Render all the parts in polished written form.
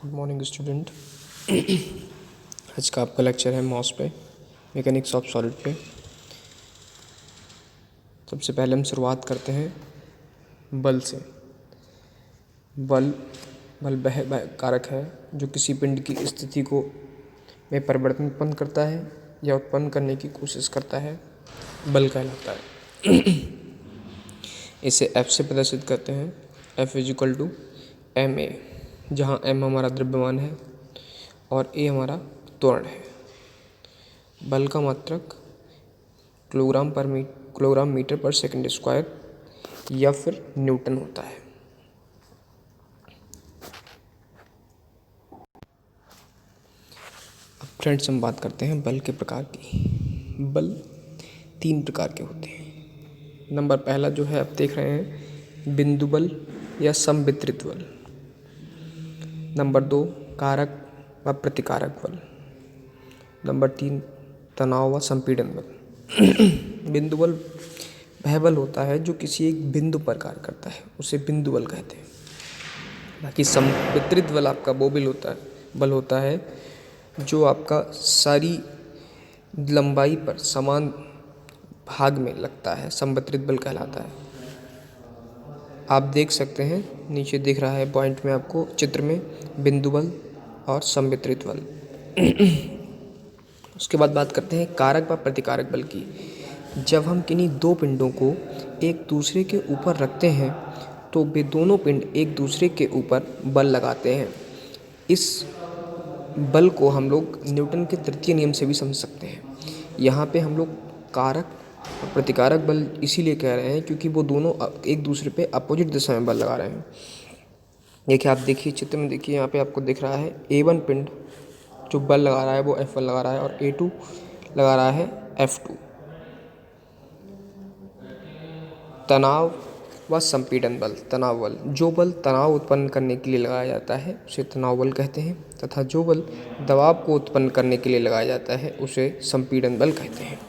Good morning student. आज का आपका लेक्चर है मॉस पे, मैकेनिक्स ऑफ सॉलिड पे। सबसे पहले हम शुरुआत करते हैं बल से। बल वह कारक है जो किसी पिंड की स्थिति को में परिवर्तन उत्पन्न करता है या उत्पन्न करने की कोशिश करता है, बल कहलाता है। इसे F से प्रदर्शित करते हैं। F = ma, जहाँ m हमारा द्रव्यमान है और a हमारा त्वरण है। बल का मात्रक किलोग्राम मीटर पर सेकंड स्क्वायर या फिर न्यूटन होता है। अब फ्रेंड्स हम बात करते हैं बल के प्रकार की। बल 3 प्रकार के होते हैं। नंबर पहला जो है आप देख रहे हैं, बिंदु बल या संवितरित बल। नंबर 2, कारक व प्रतिकारक बल। नंबर 3, तनाव व संपीड़न बल। बिंदु बल वह बल होता है जो किसी एक बिंदु पर कार्य करता है, उसे बिंदु बल कहते हैं। बाकी संवितरित बल आपका वो बल होता है जो आपका सारी लंबाई पर समान भाग में लगता है, संवितरित बल कहलाता है। आप देख सकते हैं नीचे दिख रहा है पॉइंट में आपको चित्र में, बिंदु बल और संवितरित बल। उसके बाद बात करते हैं कारक व प्रतिकारक बल की। जब हम किन्हीं 2 पिंडों को एक दूसरे के ऊपर रखते हैं तो वे दोनों पिंड एक दूसरे के ऊपर बल लगाते हैं। इस बल को हम लोग न्यूटन के तृतीय नियम से भी समझ सकते हैं। यहाँ पे हम लोग कारक और प्रतिकारक बल इसीलिए कह रहे हैं क्योंकि वो दोनों एक दूसरे पे अपोजिट दिशा में बल लगा रहे हैं। देखिए, आप देखिए चित्र में, देखिए यहाँ पे आपको दिख रहा है A1 पिंड जो बल लगा रहा है वो F1 लगा रहा है और A2 लगा रहा है F2। तनाव व संपीड़न बल, तनाव बल, जो बल तनाव उत्पन्न करने के लिए लगाया जाता है उसे तनाव बल कहते हैं, तथा जो बल दबाव को उत्पन्न करने के लिए लगाया जाता है उसे संपीड़न बल कहते हैं।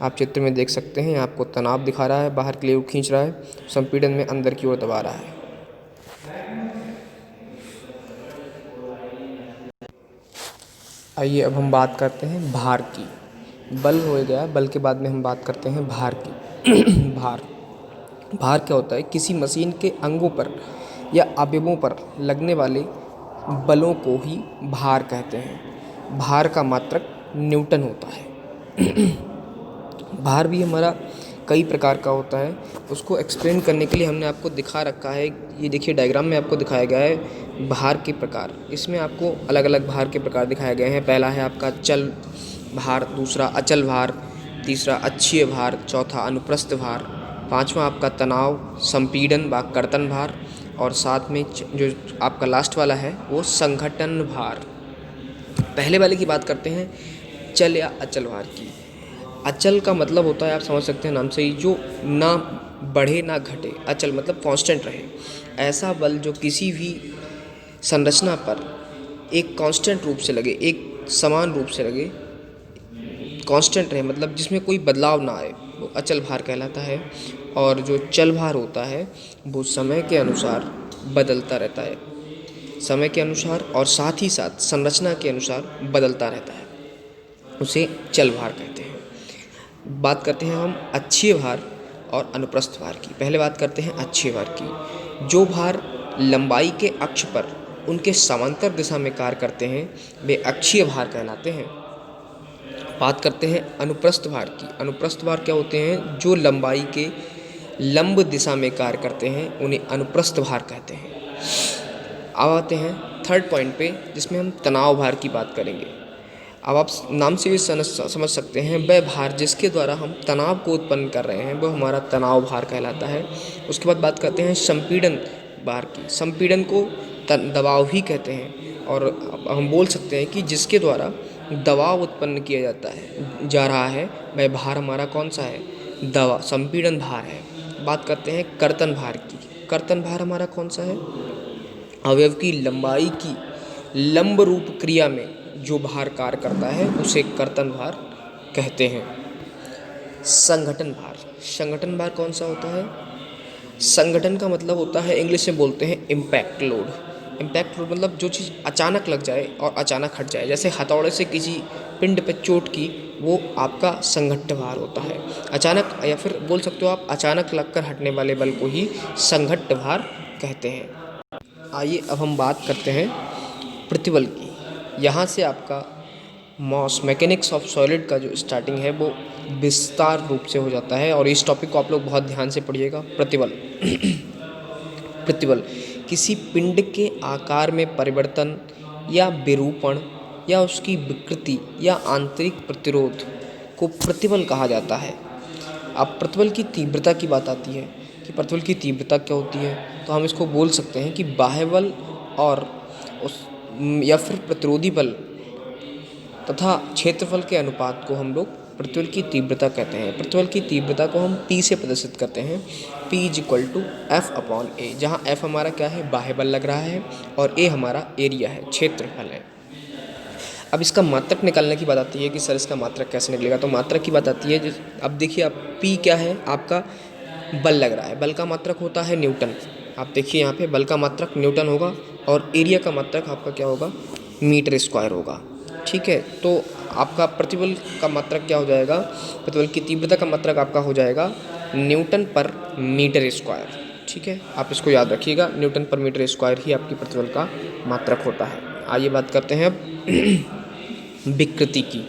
आप चित्र में देख सकते हैं, आपको तनाव दिखा रहा है, बाहर की ओर खींच रहा है, संपीड़न में अंदर की ओर दबा रहा है। आइए अब हम बात करते हैं भार की। बल हो गया, बल के बाद में हम बात करते हैं भार की। भार क्या होता है? किसी मशीन के अंगों पर या अवयवों पर लगने वाले बलों को ही भार कहते हैं। भार का मात्रक न्यूटन होता है। भार भी हमारा कई प्रकार का होता है, उसको एक्सप्लेन करने के लिए हमने आपको दिखा रखा है। ये देखिए डायग्राम में आपको दिखाया गया है भार के प्रकार। इसमें आपको अलग अलग भार के प्रकार दिखाए गए हैं। पहला है आपका चल भार, दूसरा अचल भार, तीसरा अक्षीय भार, चौथा अनुप्रस्थ भार, पांचवा आपका तनाव, संपीड़न व कर्तन भार, और साथ में जो आपका लास्ट वाला है वो संघटन भार। पहले वाले की बात करते हैं, चल या अचल भार की। अचल का मतलब होता है, आप समझ सकते हैं नाम से ही, जो ना बढ़े ना घटे। अचल मतलब कांस्टेंट रहे। ऐसा बल जो किसी भी संरचना पर एक कांस्टेंट रूप से लगे, एक समान रूप से लगे, कांस्टेंट रहे, मतलब जिसमें कोई बदलाव ना आए, वो अचल भार कहलाता है। और जो चल भार होता है वो समय के अनुसार बदलता रहता है, समय के अनुसार और साथ ही साथ संरचना के अनुसार बदलता रहता है, उसे चल भार कहते हैं। बात करते हैं हम अक्षीय भार और अनुप्रस्थ भार की। पहले बात करते हैं अक्षीय भार की। जो भार लंबाई के अक्ष पर उनके समांतर दिशा में कार्य करते हैं वे अक्षीय भार कहलाते हैं। बात करते हैं अनुप्रस्थ भार की। अनुप्रस्थ भार क्या होते हैं? जो लंबाई के लंब दिशा में कार्य करते हैं उन्हें अनुप्रस्थ भार कहते हैं। अब आते हैं थर्ड पॉइंट पे, जिसमें हम तनाव भार की बात करेंगे। अब आप नाम से भी समझ सकते हैं, वह भार जिसके द्वारा हम तनाव को उत्पन्न कर रहे हैं वो हमारा तनाव भार कहलाता है। उसके बाद बात करते हैं संपीड़न भार की। संपीड़न को दबाव ही कहते हैं, और हम बोल सकते हैं कि जिसके द्वारा दबाव उत्पन्न किया जा रहा है वह भार हमारा कौन सा है? संपीड़न भार है। बात करते हैं कर्तन भार की। कर्तन भार हमारा कौन सा है? अवयव की लंबाई की लंब रूप क्रिया में जो भार कार्य करता है उसे कर्तन भार कहते हैं। संघटन भार। संघटन भार कौन सा होता है? संगठन का मतलब होता है, इंग्लिश में बोलते हैं इम्पैक्ट लोड। इम्पैक्ट लोड मतलब जो चीज़ अचानक लग जाए और अचानक हट जाए, जैसे हथौड़े से किसी पिंड पे चोट की, वो आपका संघट्ट भार होता है। अचानक, या फिर बोल सकते हो आप अचानक लगकर हटने वाले बल को ही संघट्ट भार कहते हैं। आइए अब हम बात करते हैं प्रतिबल की। यहाँ से आपका मॉस मैकेनिक्स ऑफ सॉलिड का जो स्टार्टिंग है वो विस्तार रूप से हो जाता है, और इस टॉपिक को आप लोग बहुत ध्यान से पढ़िएगा। प्रतिबल प्रतिबल किसी पिंड के आकार में परिवर्तन या विरूपण या उसकी विकृति या आंतरिक प्रतिरोध को प्रतिबल कहा जाता है। अब प्रतिबल की तीव्रता की बात आती है कि प्रतिबल की तीव्रता क्या होती है, तो हम इसको बोल सकते हैं कि बाह्य बल और उस या फिर प्रतिरोधी बल तथा क्षेत्रफल के अनुपात को हम लोग प्रतिबल की तीव्रता कहते हैं। प्रतिबल की तीव्रता को हम P से प्रदर्शित करते हैं, P = F/A, जहाँ F हमारा क्या है, बाह्य बल लग रहा है, और A हमारा एरिया है, क्षेत्रफल है। अब इसका मात्रक निकालने की बात आती है कि सर इसका मात्रक कैसे निकलेगा, तो मात्रक की बात आती है अब देखिए, आप P क्या है, आपका बल लग रहा है, बल का मात्रक होता है न्यूटन। आप देखिए यहाँ पे बल का मात्रक न्यूटन होगा, और एरिया का मात्रक आपका क्या होगा, मीटर स्क्वायर होगा। ठीक है, तो आपका प्रतिबल का मात्रक क्या हो जाएगा, प्रतिबल की तीव्रता का मात्रक आपका हो जाएगा Nm/m²। ठीक है, आप इसको याद रखिएगा, Nm/m² ही आपकी प्रतिबल का मात्रक होता है। आइए बात करते हैं अब विकृति की।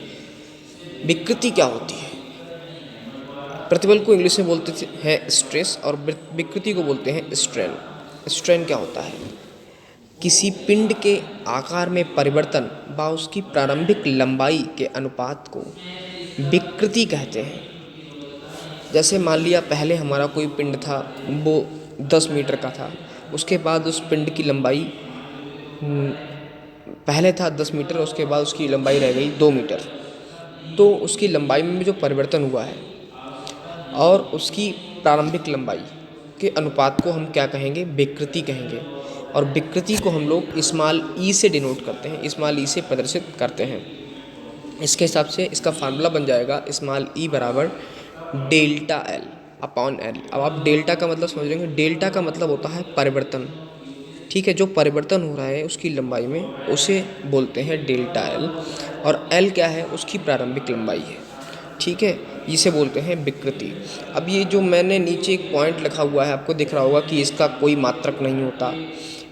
विकृति क्या होती है? प्रतिबल को इंग्लिश में बोलते हैं स्ट्रेस, और विकृति को बोलते हैं स्ट्रेन। स्ट्रेन क्या होता है? किसी पिंड के आकार में परिवर्तन व उसकी प्रारंभिक लंबाई के अनुपात को विकृति कहते हैं। जैसे मान लिया पहले हमारा कोई पिंड था, वो 10 मीटर का था, उसके बाद उस पिंड की लंबाई पहले था 10 मीटर, उसके बाद उसकी लंबाई रह गई 2 मीटर। तो उसकी लंबाई में जो परिवर्तन हुआ है और उसकी प्रारंभिक लंबाई के अनुपात को हम क्या कहेंगे, विकृति कहेंगे। और विकृति को हम लोग e से डिनोट करते हैं, e से प्रदर्शित करते हैं। इसके हिसाब से इसका फार्मूला बन जाएगा e = ΔL/L। अब आप डेल्टा का मतलब समझ लेंगे, डेल्टा का मतलब होता है परिवर्तन। ठीक है, जो परिवर्तन हो रहा है उसकी लंबाई में, उसे बोलते हैं ΔL, और L क्या है, उसकी प्रारंभिक लंबाई है। ठीक है, इसे बोलते हैं विकृति। अब ये जो मैंने नीचे एक पॉइंट लिखा हुआ है, आपको दिख रहा होगा कि इसका कोई मात्रक नहीं होता।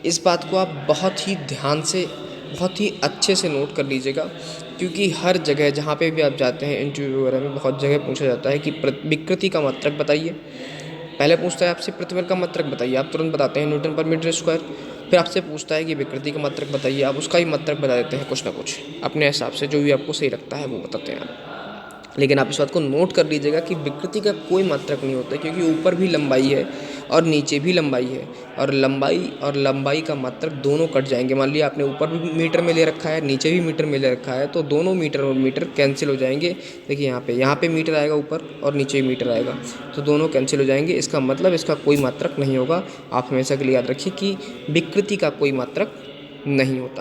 इस बात को आप बहुत ही ध्यान से, बहुत ही अच्छे से नोट कर लीजिएगा, क्योंकि हर जगह जहाँ पे भी आप जाते हैं, इंटरव्यू वगैरह में बहुत जगह पूछा जाता है कि विकृति का मात्रक बताइए। पहले पूछता है आपसे प्रतिबल का मात्रक बताइए, आप तुरंत बताते हैं Nm/m²। फिर आपसे पूछता है कि विकृति का मात्रक बताइए, आप उसका ही मात्रक बता देते हैं कुछ ना कुछ अपने हिसाब से, जो भी आपको सही लगता है वो बताते हैं आप। लेकिन आप इस बात को नोट कर लीजिएगा कि विकृति का कोई मात्रक नहीं होता, क्योंकि ऊपर भी लंबाई है और नीचे भी लंबाई है, और लंबाई का मात्रक दोनों कट जाएंगे। मान लिया आपने ऊपर भी मीटर में ले रखा है, नीचे भी मीटर में ले रखा है, तो दोनों मीटर और मीटर कैंसिल हो जाएंगे। देखिए यहाँ पे मीटर आएगा ऊपर, और नीचे भी मीटर आएगा, तो दोनों कैंसिल हो जाएंगे। इसका मतलब इसका कोई मात्रक नहीं होगा। आप हमेशा के लिए याद रखिए कि विकृति का कोई मात्रक नहीं होता।